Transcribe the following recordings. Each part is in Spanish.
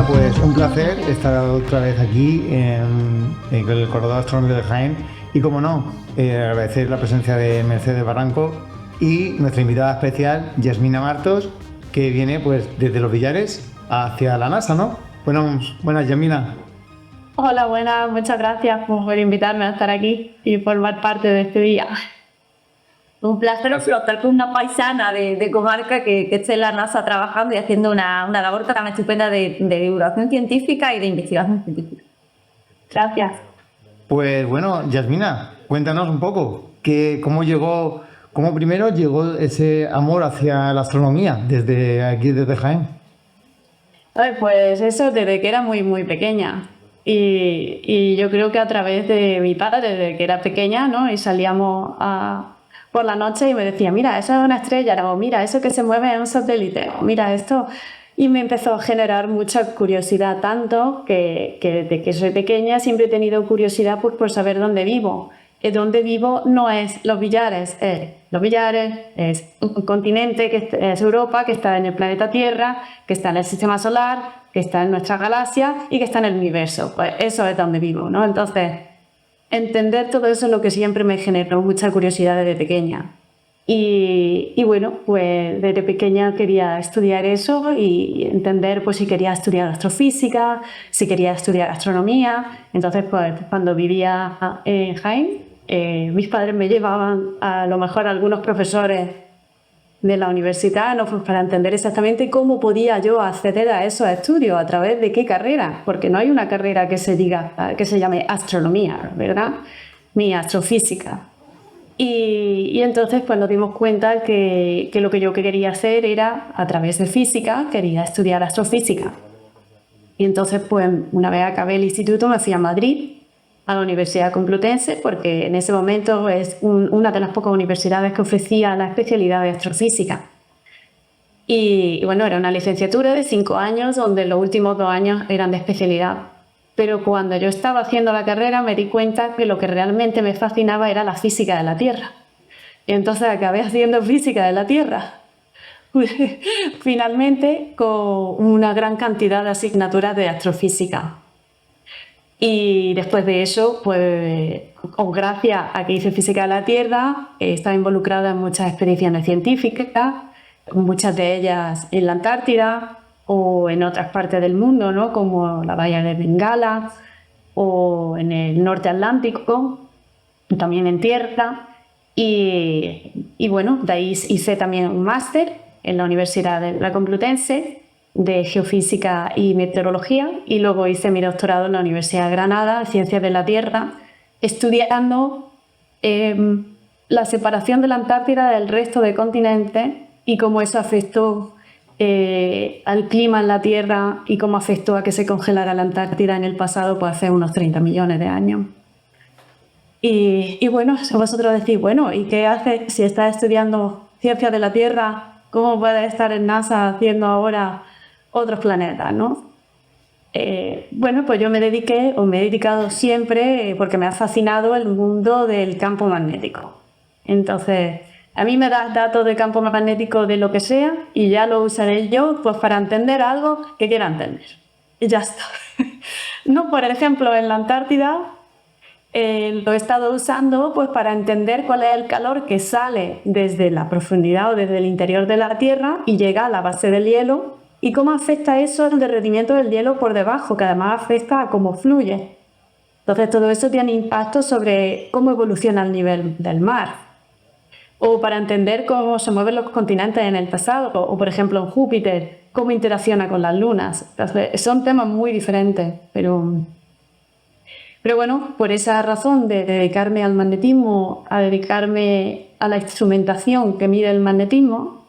pues un placer estar otra vez aquí en el Corredor Astronómico de Jaén y, como no, agradecer la presencia de Mercedes Barranco y nuestra invitada especial, Yasmina Martos, que viene pues desde Los Villares hacia la NASA, ¿no? Buenas, Yasmina. Hola, buenas, muchas gracias por invitarme a estar aquí y formar parte de este día. Un placer estar con una paisana de comarca que esté en la NASA trabajando y haciendo una labor tan estupenda de divulgación científica y de investigación científica. Gracias. Pues bueno, Yasmina, cuéntanos un poco cómo primero llegó ese amor hacia la astronomía desde Jaén. Pues eso desde que era muy, muy pequeña. Y yo creo que a través de mi padre, desde que era pequeña, ¿no? Y salíamos por la noche y me decía, mira, eso es una estrella, o mira, eso que se mueve es un satélite, o mira esto. Y me empezó a generar mucha curiosidad, tanto que desde que soy pequeña siempre he tenido curiosidad por saber dónde vivo. Y donde vivo no es Los Villares, Los Villares es un continente que es Europa, que está en el planeta Tierra, que está en el sistema solar, que está en nuestra galaxia y que está en el universo. Pues eso es donde vivo, ¿no? Entonces, entender todo eso es lo que siempre me generó mucha curiosidad desde pequeña. Y bueno, pues desde pequeña quería estudiar eso y entender pues si quería estudiar astrofísica, si quería estudiar astronomía. Entonces, pues cuando vivía en Jaén, mis padres me llevaban a lo mejor a algunos profesores de la universidad, ¿no? Pues para entender exactamente cómo podía yo acceder a esos estudios, a través de qué carrera, porque no hay una carrera que se llame astronomía, ¿verdad? Ni astrofísica. Y entonces pues nos dimos cuenta que lo que yo quería hacer era, a través de física, quería estudiar astrofísica. Y entonces pues una vez acabé el instituto me fui a Madrid, a la Universidad Complutense, porque en ese momento es una de las pocas universidades que ofrecía la especialidad de astrofísica. Y bueno, era una licenciatura de 5 años, donde los últimos 2 años eran de especialidad. Pero cuando yo estaba haciendo la carrera me di cuenta que lo que realmente me fascinaba era la física de la Tierra. Y entonces acabé haciendo física de la Tierra. Finalmente, con una gran cantidad de asignaturas de astrofísica. Y después de eso, pues, gracias a que hice física de la Tierra, he estado involucrada en muchas expediciones científicas, muchas de ellas en la Antártida o en otras partes del mundo, ¿no? Como la Bahía de Bengala o en el norte atlántico, también en tierra. Y bueno, de ahí hice también un máster en la Universidad de la Complutense de Geofísica y Meteorología, y luego hice mi doctorado en la Universidad de Granada, Ciencias de la Tierra, estudiando la separación de la Antártida del resto de continentes y cómo eso afectó al clima en la Tierra y cómo afectó a que se congelara la Antártida en el pasado, pues hace unos 30 millones de años. Y bueno, vosotros decís, bueno, ¿y qué haces si estás estudiando ciencias de la Tierra? ¿Cómo puedes estar en NASA haciendo ahora otros planetas, ¿no? Bueno, pues yo me he dedicado siempre, porque me ha fascinado el mundo del campo magnético. Entonces, a mí me das datos de campo magnético de lo que sea y ya lo usaré yo pues para entender algo que quiera entender. Y ya está. No, por ejemplo, en la Antártida lo he estado usando pues para entender cuál es el calor que sale desde la profundidad o desde el interior de la Tierra y llega a la base del hielo y cómo afecta eso al derretimiento del hielo por debajo, que además afecta a cómo fluye. Entonces todo eso tiene impacto sobre cómo evoluciona el nivel del mar. O para entender cómo se mueven los continentes en el pasado, o por ejemplo en Júpiter, cómo interacciona con las lunas. Entonces, son temas muy diferentes, pero bueno, por esa razón de dedicarme al magnetismo, a dedicarme a la instrumentación que mide el magnetismo,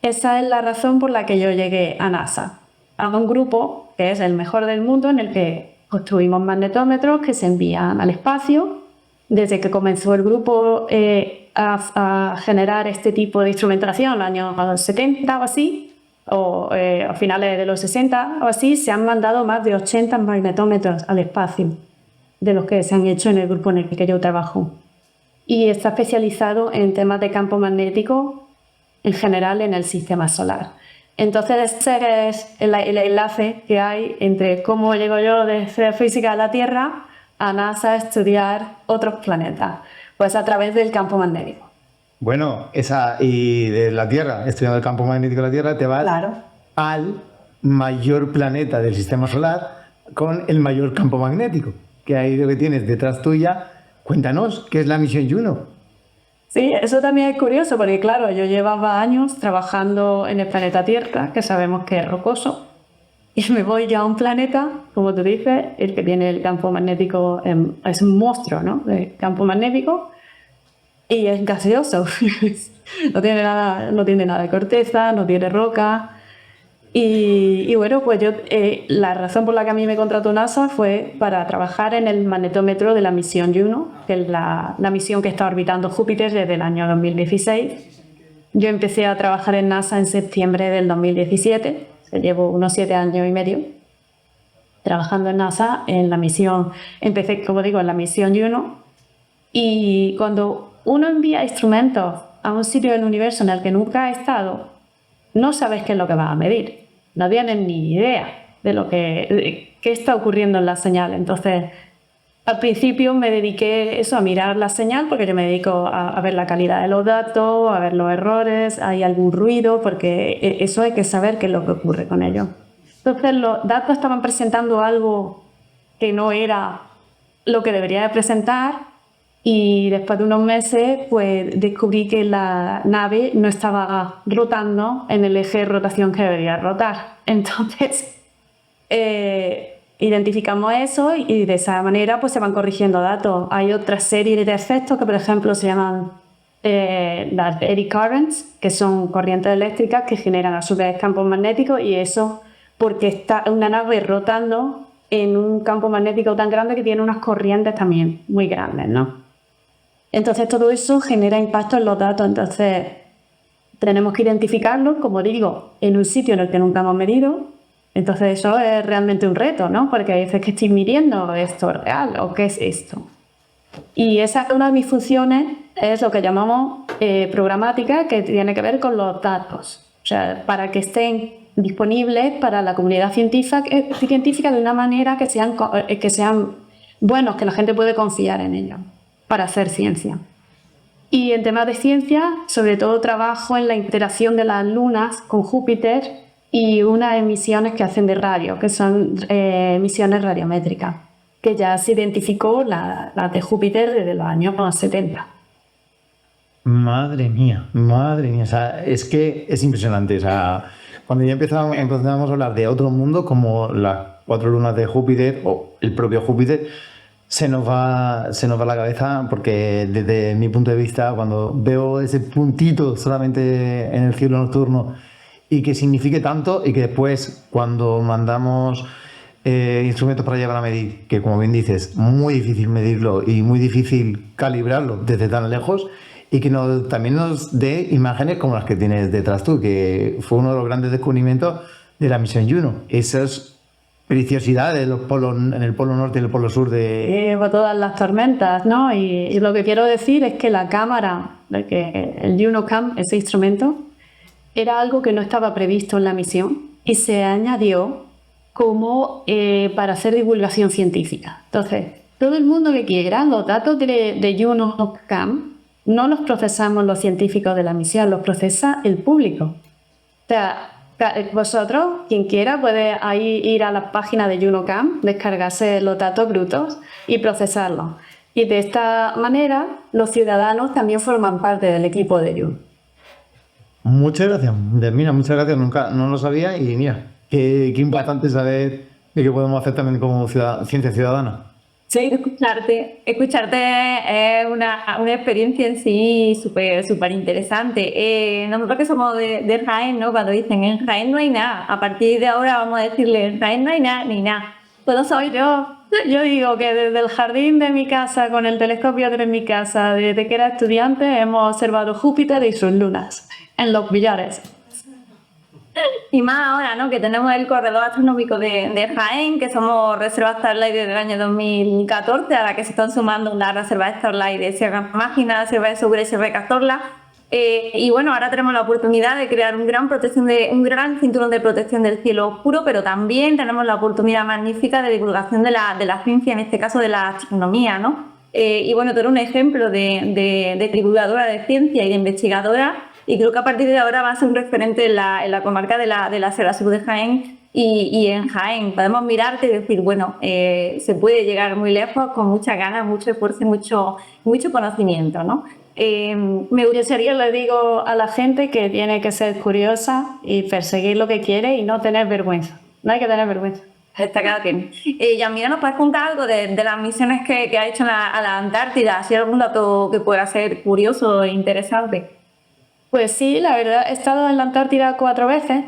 esa es la razón por la que yo llegué a NASA, a un grupo que es el mejor del mundo, en el que construimos magnetómetros que se envían al espacio. Desde que comenzó el grupo a generar este tipo de instrumentación en los años 70 o así, o a finales de los 60 o así, se han mandado más de 80 magnetómetros al espacio, de los que se han hecho en el grupo en el que yo trabajo. Y está especializado en temas de campo magnético en general en el sistema solar. Entonces ese es el enlace que hay entre cómo llego yo desde física de la Tierra a NASA a estudiar otros planetas, pues a través del campo magnético. Bueno, y de la Tierra, estudiando el campo magnético de la Tierra, te vas al mayor planeta del sistema solar con el mayor campo magnético, que ahí lo que tienes detrás tuya. Cuéntanos, ¿qué es la misión Juno? Sí, eso también es curioso, porque claro, yo llevaba años trabajando en el planeta Tierra, que sabemos que es rocoso, y me voy ya a un planeta, como tú dices, el que tiene el campo magnético, es un monstruo, ¿no? De campo magnético, y es gaseoso. No tiene nada de corteza, no tiene roca. Y bueno, pues la razón por la que a mí me contrató NASA fue para trabajar en el magnetómetro de la misión Juno, que es la misión que está orbitando Júpiter desde el año 2016. Yo empecé a trabajar en NASA en septiembre del 2017, llevo unos 7 años y medio trabajando en NASA en la misión. Empecé, como digo, en la misión Juno, y cuando uno envía instrumentos a un sitio del universo en el que nunca ha estado, no sabes qué es lo que vas a medir. No tienes ni idea de qué está ocurriendo en la señal. Entonces, al principio me dediqué a mirar la señal, porque yo me dedico a ver la calidad de los datos, a ver los errores, hay algún ruido, porque eso hay que saber qué es lo que ocurre con ellos. Entonces, los datos estaban presentando algo que no era lo que debería de presentar. Y después de unos meses, pues descubrí que la nave no estaba rotando en el eje de rotación que debería rotar. Entonces, identificamos eso y de esa manera pues se van corrigiendo datos. Hay otra serie de efectos que, por ejemplo, se llaman las eddy currents, que son corrientes eléctricas que generan a su vez campos magnéticos, y eso porque está una nave rotando en un campo magnético tan grande que tiene unas corrientes también muy grandes, ¿no? Entonces todo eso genera impacto en los datos. Entonces tenemos que identificarlos, como digo, en un sitio en el que nunca hemos medido. Entonces eso es realmente un reto, ¿no? Porque dices que estoy midiendo, ¿esto es real o qué es esto? Y esa es una de mis funciones, es lo que llamamos programática, que tiene que ver con los datos. O sea, para que estén disponibles para la comunidad científica de una manera que sean buenos, que la gente puede confiar en ellos para hacer ciencia. Y en temas de ciencia, sobre todo trabajo en la interacción de las lunas con Júpiter y unas emisiones que hacen de radio, que son emisiones radiométricas, que ya se identificó la de Júpiter desde los años 70. Madre mía. O sea, es que es impresionante. O sea, cuando ya empezamos a hablar de otro mundo, como las 4 lunas de Júpiter o el propio Júpiter, se nos va la cabeza, porque desde mi punto de vista, cuando veo ese puntito solamente en el cielo nocturno y que signifique tanto, y que después cuando mandamos instrumentos para llegar a medir, que como bien dices, muy difícil medirlo y muy difícil calibrarlo desde tan lejos, y que también nos dé imágenes como las que tienes detrás tú, que fue uno de los grandes descubrimientos de la misión Juno. Esas preciosidad de los polos, en el polo norte y el polo sur de todas las tormentas, ¿no? Y lo que quiero decir es que la cámara, el JunoCam, ese instrumento, era algo que no estaba previsto en la misión y se añadió como para hacer divulgación científica. Entonces, todo el mundo que quiera, los datos de JunoCam no los procesamos los científicos de la misión, los procesa el público. O sea, vosotros, quien quiera, puede ahí ir a la página de JunoCam, descargarse los datos brutos y procesarlos. Y de esta manera, los ciudadanos también forman parte del equipo de Juno. Muchas gracias, Mira, muchas gracias. No lo sabía, y mira, qué importante saber de qué podemos hacer también como ciencia ciudadana. Sí, escucharte es una experiencia en sí súper interesante. Nosotros que somos de Jaén, ¿no? Cuando dicen en Jaén no hay nada, a partir de ahora vamos a decirle en Jaén no hay nada ni nada. Pues soy yo digo que desde el jardín de mi casa, con el telescopio de mi casa, desde que era estudiante, hemos observado Júpiter y sus lunas en los billares. Y más ahora, ¿no? Que tenemos el corredor astronómico de Jaén, que somos reservas Starlight desde el año 2014, a la que se están sumando las reservas Starlight de Sierra Mágina, Sierra de Segura y Sierra de Cazorla. Y bueno, ahora tenemos la oportunidad de crear un gran cinturón de protección del cielo oscuro, pero también tenemos la oportunidad magnífica de divulgación de la ciencia, en este caso de la astronomía, ¿no? Y bueno, tú eres un ejemplo de divulgadora de ciencia y de investigadora, y creo que a partir de ahora va a ser un referente en la comarca de la Sierra Sur de Jaén y en Jaén. Podemos mirarte y decir, bueno, se puede llegar muy lejos con muchas ganas, mucho esfuerzo y mucho conocimiento, ¿no? Me gustaría, le digo a la gente que tiene que ser curiosa y perseguir lo que quiere y no tener vergüenza. No hay que tener vergüenza. Está claro que Yamina, ¿nos puedes contar algo de las misiones que ha hecho a la Antártida? ¿Si hay algún dato que pueda ser curioso e interesante? Pues sí, la verdad, he estado en la Antártida 4 veces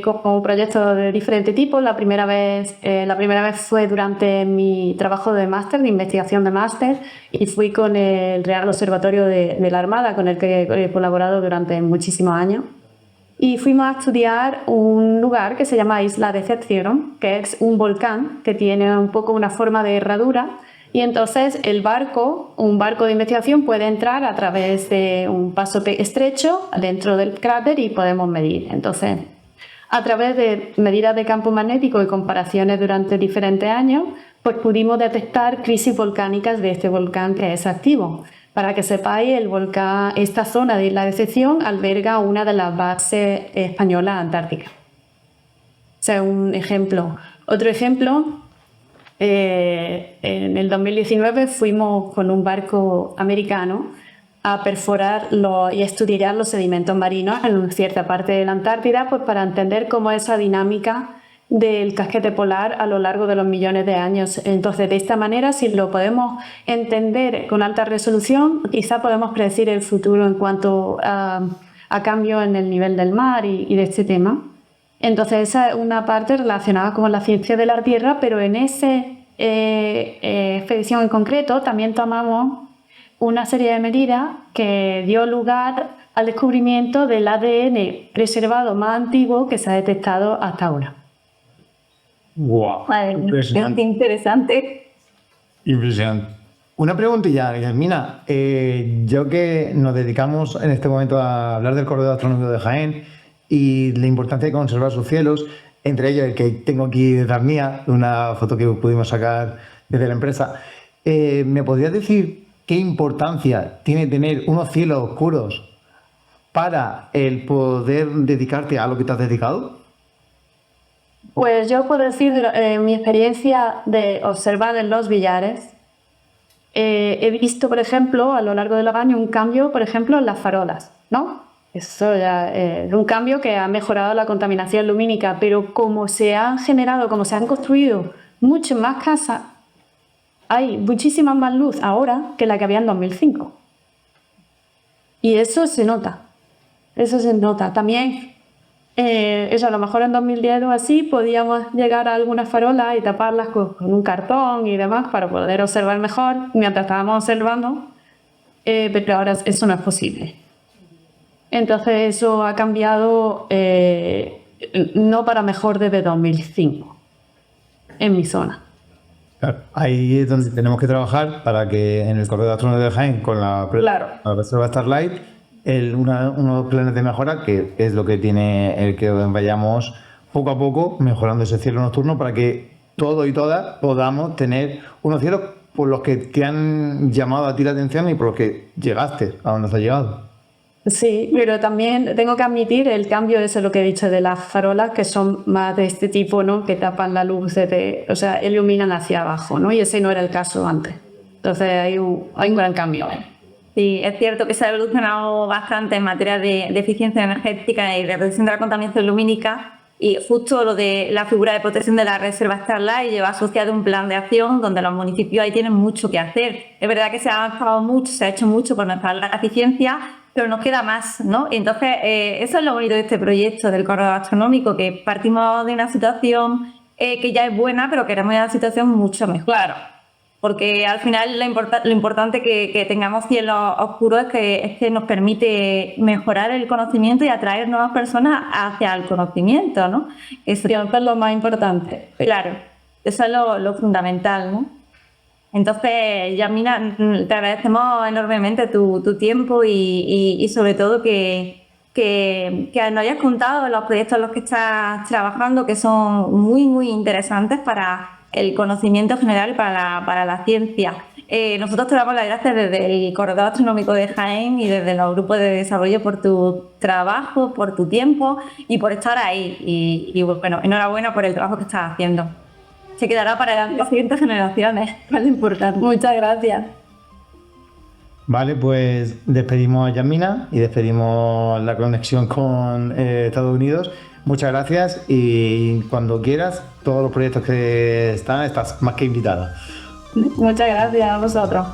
con proyectos de diferente tipo. La primera vez fue durante mi trabajo de máster, de investigación de máster, y fui con el Real Observatorio de la Armada, con el que he colaborado durante muchísimos años. Y fuimos a estudiar un lugar que se llama Isla Deception, que es un volcán que tiene un poco una forma de herradura. Y entonces un barco de investigación puede entrar a través de un paso estrecho dentro del cráter y podemos medir. Entonces, a través de medidas de campo magnético y comparaciones durante diferentes años, pues pudimos detectar crisis volcánicas de este volcán que es activo. Para que sepáis, esta zona de Isla Decepción alberga una de las bases españolas antárticas. O sea, un ejemplo. Otro ejemplo, en el 2019 fuimos con un barco americano a perforar y estudiar los sedimentos marinos en cierta parte de la Antártida, pues para entender cómo es esa dinámica del casquete polar a lo largo de los millones de años. Entonces, de esta manera, si lo podemos entender con alta resolución, quizá podemos predecir el futuro en cuanto a cambio en el nivel del mar y de este tema. Entonces, esa es una parte relacionada con la ciencia de la Tierra, pero en esa expedición en concreto también tomamos una serie de medidas que dio lugar al descubrimiento del ADN preservado más antiguo que se ha detectado hasta ahora. ¡Wow! Impresionante. Interesante. Impresionante. Una preguntilla, Yasmina. Yo que nos dedicamos en este momento a hablar del corredor astronómico de Jaén y la importancia de conservar sus cielos, entre ellos el que tengo aquí detrás mía, una foto que pudimos sacar desde la empresa, ¿me podrías decir qué importancia tiene tener unos cielos oscuros para el poder dedicarte a lo que te has dedicado? Pues yo puedo decir, mi experiencia de observar en los billares, he visto, por ejemplo, a lo largo de los años un cambio, por ejemplo, en las farolas, ¿no? Eso ya es un cambio que ha mejorado la contaminación lumínica, pero como se han construido muchas más casas, hay muchísima más luz ahora que la que había en 2005. Y eso se nota. También, a lo mejor en 2010 o así podíamos llegar a algunas farolas y taparlas con un cartón y demás para poder observar mejor mientras estábamos observando, pero ahora eso no es posible. Entonces eso ha cambiado, no para mejor desde 2005 en mi zona. Claro, ahí es donde tenemos que trabajar para que en el corredor astronómico de Jaén, con la reserva Starlight, unos planes de mejora, que es lo que tiene el que vayamos poco a poco mejorando ese cielo nocturno para que todos y todas podamos tener unos cielos por los que te han llamado a ti la atención y por los que llegaste a donde has llegado. Sí, pero también tengo que admitir el cambio, eso es lo que he dicho, de las farolas que son más de este tipo, ¿no? Que tapan la luz, o sea, iluminan hacia abajo, ¿no? Y ese no era el caso antes. Entonces hay un gran cambio. Sí, es cierto que se ha evolucionado bastante en materia de eficiencia energética y de reducción de la contaminación lumínica, y justo lo de la figura de protección de la reserva Starlight lleva asociado un plan de acción donde los municipios ahí tienen mucho que hacer. Es verdad que se ha avanzado mucho, se ha hecho mucho por mejorar la eficiencia, pero nos queda más, ¿no? Entonces, eso es lo bonito de este proyecto del corredor astronómico, que partimos de una situación que ya es buena, pero queremos una situación mucho mejor. Claro. Porque al final lo importante que tengamos cielos oscuros es que nos permite mejorar el conocimiento y atraer nuevas personas hacia el conocimiento, ¿no? Eso es lo más importante. Claro, eso es lo fundamental, ¿no? Entonces, Yasmina, te agradecemos enormemente tu tiempo y sobre todo que nos hayas contado los proyectos en los que estás trabajando, que son muy interesantes para el conocimiento general, para la ciencia. Nosotros te damos las gracias desde el Corredor Astronómico de Jaén y desde los grupos de desarrollo por tu trabajo, por tu tiempo y por estar ahí. Y bueno, enhorabuena por el trabajo que estás haciendo. Se quedará para las siguientes generaciones, es lo importante. Muchas gracias. Vale, pues despedimos a Yasmina y despedimos la conexión con Estados Unidos. Muchas gracias y cuando quieras, todos los proyectos que estás más que invitada. Muchas gracias a vosotros.